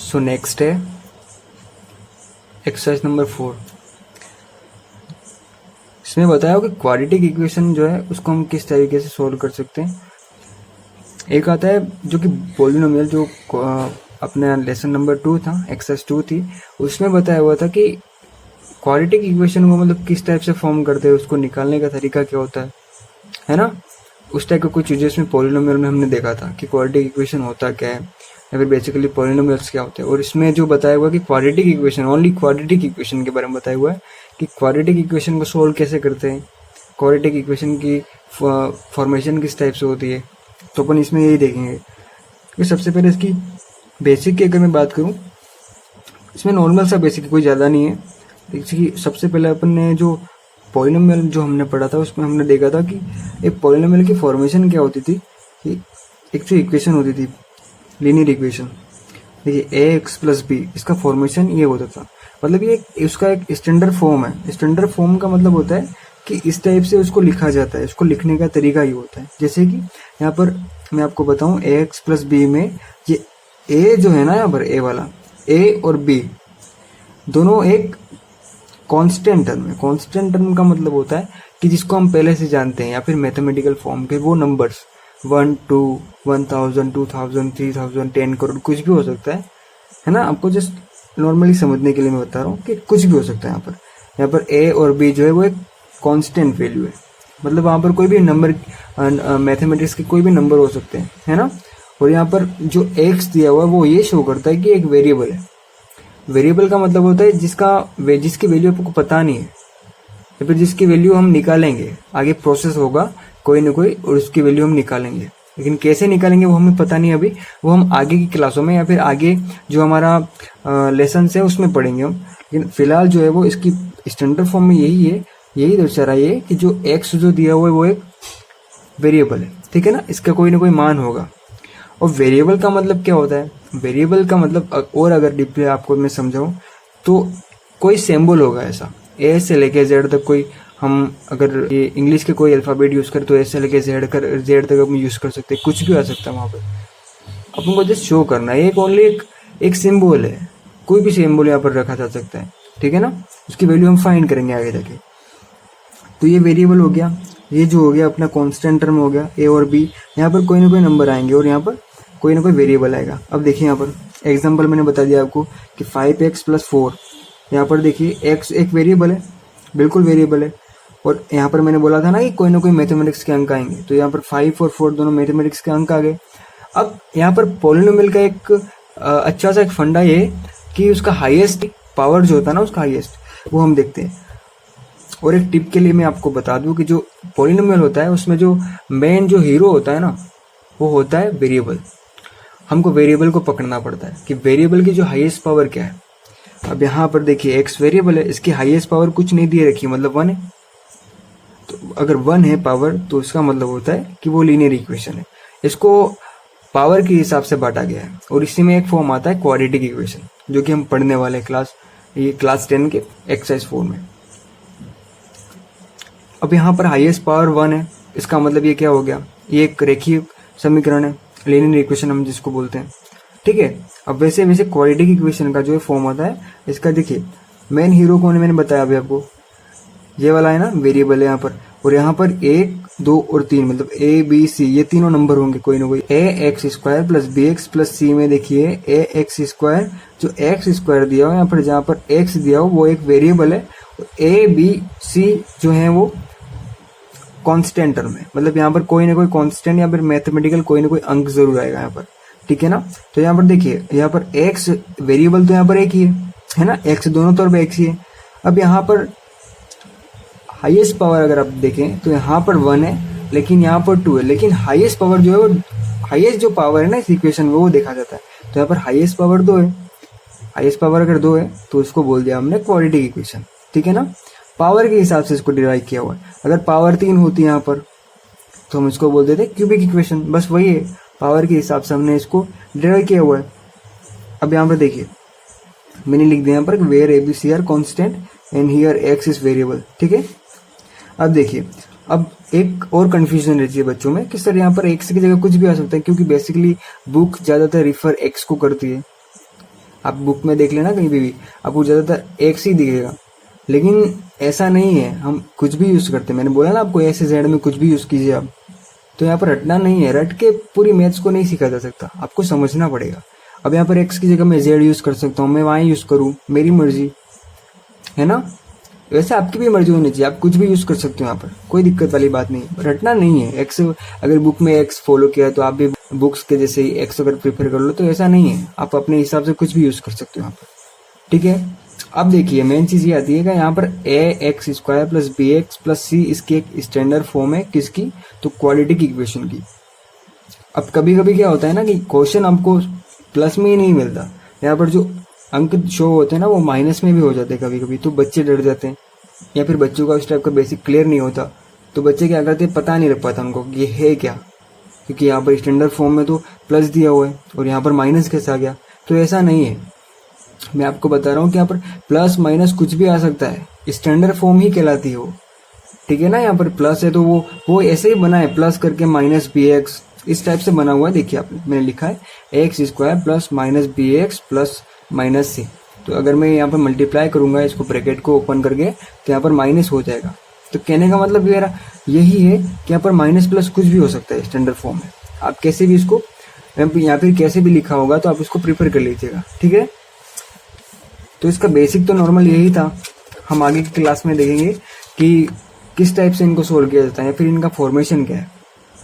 So next है exercise number 4। इसमें बताया कि क्वाड्रेटिक इक्वेशन जो है उसको हम किस तरीके से सोल्व कर सकते हैं। एक आता है जो कि पॉलिनोमियल, जो अपने लेसन नंबर 2 था, एक्सरसाइज 2 थी, उसमें बताया हुआ था कि क्वाड्रेटिक इक्वेशन को मतलब किस टाइप से फॉर्म करते हैं, उसको निकालने का तरीका क्या होता है ना। उस टाइप का कुछ चीज़ें इसमें पॉलिनोमियल में हमने देखा था कि क्वाड्रेटिक इक्वेशन होता क्या है या फिर बेसिकली पॉलिनोमियल्स क्या होते हैं। और इसमें जो बताया हुआ कि quadratic equation, only quadratic equation के बारे में बताया हुआ है कि क्वाड्रेटिक इक्वेशन को सोल्व कैसे करते हैं, क्वाड्रेटिक इक्वेशन की फॉर्मेशन किस टाइप से होती है। तो अपन इसमें यही देखेंगे कि सबसे पहले इसकी बेसिक की अगर मैं बात करूँ, इसमें नॉर्मल सा बेसिक, कोई ज़्यादा नहीं है। देखिए सबसे पहले अपन ने जो पॉलिनोमियल जो हमने पढ़ा था उसमें हमने देखा था कि एक पॉलिनोमियल की फॉर्मेशन क्या होती थी कि एक जो इक्वेशन होती थी लीनियर इक्वेशन, देखिए ax प्लस बी, इसका फॉर्मेशन ये होता था। मतलब ये उसका एक स्टैंडर्ड फॉर्म है। स्टैंडर्ड फॉर्म का मतलब होता है कि इस टाइप से उसको लिखा जाता है, उसको लिखने का तरीका ये होता है। जैसे कि यहाँ पर मैं आपको बताऊं ax प्लस बी में ये a जो है ना, यहाँ पर a वाला a और b दोनों एक कांस्टेंट टर्म है। कांस्टेंट टर्म का मतलब होता है कि जिसको हम पहले से जानते हैं या फिर मैथमेटिकल फॉर्म के वो नंबर्स 1, 2, 1000, 2000, 3000, 10 करोड़, कुछ भी हो सकता है ना। आपको जस्ट नॉर्मली समझने के लिए मैं बता रहा हूँ कि कुछ भी हो सकता है। यहाँ पर a और b जो है वो एक कांस्टेंट वैल्यू है। मतलब वहाँ पर कोई भी नंबर, मैथमेटिक्स के कोई भी नंबर हो सकते हैं, है ना। और यहाँ पर जो x दिया हुआ है वो ये शो करता है कि एक वेरिएबल है। वेरिएबल का मतलब होता है जिसकी वैल्यू आपको पता नहीं है या फिर जिसकी वैल्यू हम निकालेंगे, आगे प्रोसेस होगा कोई ना कोई और उसकी वैल्यू हम निकालेंगे। लेकिन कैसे निकालेंगे वो हमें पता नहीं अभी, वो हम आगे की क्लासों में या फिर आगे जो हमारा लेसन है उसमें पढ़ेंगे हम। लेकिन फिलहाल जो है वो इसकी स्टैंडर्ड फॉर्म में यही दर्शा रहा है कि जो एक्स जो दिया हुआ है वो एक वेरिएबल है, ठीक है ना। इसका कोई ना कोई मान होगा। और वेरिएबल का मतलब क्या होता है, वेरिएबल का मतलब, और अगर डीपली आपको मैं समझाऊं तो कोई सिंबल होगा ऐसा, ए से लेके जेड तक। कोई हम अगर ये इंग्लिश के कोई अल्फाबेट यूज करें तो ए से लेके जेड तक हम यूज कर सकते हैं, कुछ भी आ सकता है वहाँ पर। अपन को जस्ट शो करना है, एक ओनली एक सिंबल है, कोई भी सिंबल यहाँ पर रखा जा सकता है, ठीक है ना। उसकी वैल्यू हम फाइंड करेंगे आगे जाके। तो ये वेरिएबल हो गया, ये जो हो गया अपना कांस्टेंट टर्म हो गया ए और बी। यहाँ पर कोई ना कोई नंबर आएंगे और यहाँ पर कोई ना कोई वेरिएबल आएगा। अब देखिए यहाँ पर एग्जांपल मैंने बता दिया आपको कि 5x + 4, यहाँ पर देखिए x एक वेरिएबल है, बिल्कुल वेरिएबल है। और यहाँ पर मैंने बोला था ना कि कोई ना कोई मैथमेटिक्स के अंक आएंगे, तो यहाँ पर 5 और 4 दोनों मैथमेटिक्स के अंक आ गए। अब यहाँ पर पॉलिनोमियल का एक अच्छा सा एक फंडा ये कि उसका हाईएस्ट पावर जो होता है ना, उसका हाईएस्ट वो हम देखते हैं। और एक टिप के लिए मैं आपको बता दूं कि जो पॉलिनोमियल होता है उसमें जो मेन जो हीरो होता है ना, वो होता है वेरिएबल। हमको वेरिएबल को पकड़ना पड़ता है कि वेरिएबल की जो हाईएस्ट पावर क्या है। अब यहाँ पर देखिए x वेरिएबल है, इसकी हाईएस्ट पावर कुछ नहीं दिए रखी, मतलब 1 है। तो अगर 1 है पावर तो इसका मतलब होता है कि वो लीनियर इक्वेशन है। इसको पावर के हिसाब से बांटा गया है और इसी में एक फॉर्म आता है क्वाड्रेटिक इक्वेशन, जो कि हम पढ़ने वाले क्लास 10 के एक्सरसाइज 4 में। अब यहाँ पर हाईएस्ट पावर 1 है, इसका मतलब ये क्या हो गया, ये एक रेखीय समीकरण है, लीनियर इक्वेशन हम जिसको बोलते हैं, ठीक है। अब वैसे क्वाड्रेटिक इक्वेशन का जो फॉर्म आता है, इसका देखिए मेन हीरो कौन है, मैंने बताया अभी आपको, ये वाला है ना, वेरिएबल है यहाँ पर। और यहाँ पर 1, 2 और 3 मतलब a b c ये तीनों नंबर होंगे कोई ना कोई। ax² + bx + c में देखिए ax², जो x² दिया हो यहाँ पर, जहाँ पर x दिया हो वो एक वेरिएबल है। a b c जो है वो कांस्टेंट टर्म है, मतलब यहाँ पर कोई ना कोई कांस्टेंट या फिर मैथमेटिकल कोई ना कोई अंक जरूर आएगा यहाँ पर, ठीक है ना। तो यहाँ पर देखिए, यहाँ पर x वेरिएबल तो यहाँ पर एक ही है ना, x दोनों तरफ एक ही है। अब यहाँ पर हाईएस्ट पावर अगर आप देखें तो यहाँ पर 1 है, लेकिन यहाँ पर 2 है, लेकिन हाईएस्ट पावर जो है वो, हाईएस्ट जो पावर है ना इस इक्वेशन में, वो देखा जाता है। तो यहाँ पर हाईएस्ट पावर 2 है, हाईएस्ट पावर अगर 2 है तो इसको बोल दिया हमने क्वाड्रेटिक इक्वेशन, ठीक है ना। पावर के हिसाब से इसको डिराइव किया हुआ है। अगर पावर 3 होती है यहाँ पर तो हम इसको बोल देते क्यूबिक इक्वेशन, बस वही है, पावर के हिसाब से हमने इसको डिराइव किया हुआ है। अब यहाँ पर देखिए मैंने लिख दिया यहाँ पर where A B C are constant and here X is variable, ठीक है। अब देखिए, अब एक और कंफ्यूजन रहती है बच्चों में कि सर यहाँ पर एक्स की जगह कुछ भी आ सकता है, क्योंकि बेसिकली बुक ज्यादातर रिफर एक्स को करती है। आप बुक में देख लेना कहीं भी आपको ज़्यादातर एक्स ही दिखेगा, लेकिन ऐसा नहीं है। हम कुछ भी यूज़ करते हैं, मैंने बोला ना आपको ए से जेड में कुछ भी यूज़ कीजिए आप। तो यहाँ पर रटना नहीं है, रट के पूरी मैथ्स को नहीं सीखा जा सकता, आपको समझना पड़ेगा। अब यहाँ पर एक्स की जगह मैं जेड यूज़ कर सकता हूँ, मैं वाई यूज़ करूँ, मेरी मर्जी है ना। वैसे आपकी भी मर्जी होनी चाहिए, आप कुछ भी यूज़ कर सकते हो, यहाँ पर कोई दिक्कत वाली बात नहीं, रटना नहीं है। एक्स अगर बुक में एक्स फॉलो किया तो आप भी बुक्स के जैसे ही एक्स अगर प्रिपेयर कर लो, तो ऐसा नहीं है, आप अपने हिसाब से कुछ भी यूज़ कर सकते हो यहाँ पर, ठीक है। अब देखिए मेन चीज़ ये आती है कि यहाँ पर A X square plus B X plus C इसकी एक स्टैंडर्ड फॉर्म है, किसकी, तो क्वाड्रेटिक इक्वेशन की। अब कभी कभी क्या होता है ना कि क्वेश्चन आपको प्लस में ही नहीं मिलता, यहाँ पर जो अंक शो होते हैं ना वो माइनस में भी हो जाते हैं कभी कभी, तो बच्चे डर जाते हैं, या फिर बच्चों का इस टाइप का बेसिक क्लियर नहीं होता, तो बच्चे क्या करते हैं, पता नहीं लग पाता उनको कि ये है क्या, क्योंकि यहाँ पर स्टैंडर्ड फॉर्म में तो प्लस दिया हुआ है और यहाँ पर माइनस कैसे आ गया। तो ऐसा नहीं है, मैं आपको बता रहा हूँ कि यहाँ पर प्लस माइनस कुछ भी आ सकता है, स्टैंडर्ड फॉर्म ही कहलाती है वो, ठीक है ना। यहाँ पर प्लस है तो वो ऐसे ही बना है, प्लस करके माइनस बी एक्स इस टाइप से बना हुआ है। देखिए आपने, मैंने लिखा है X square plus minus B X plus minus C, तो अगर मैं यहाँ पर मल्टीप्लाई करूंगा इसको ब्रैकेट को ओपन करके, तो यहाँ पर माइनस हो जाएगा। तो कहने का मतलब मेरा यही है कि यहाँ पर माइनस प्लस कुछ भी हो सकता है स्टैंडर्ड फॉर्म में, आप कैसे भी इसको, या फिर कैसे भी लिखा होगा तो आप इसको प्रिपेयर कर लीजिएगा, ठीक है। तो इसका बेसिक तो नॉर्मल यही था, हम आगे की क्लास में देखेंगे कि किस टाइप से इनको सोल्व किया जाता है या फिर इनका फॉर्मेशन क्या है।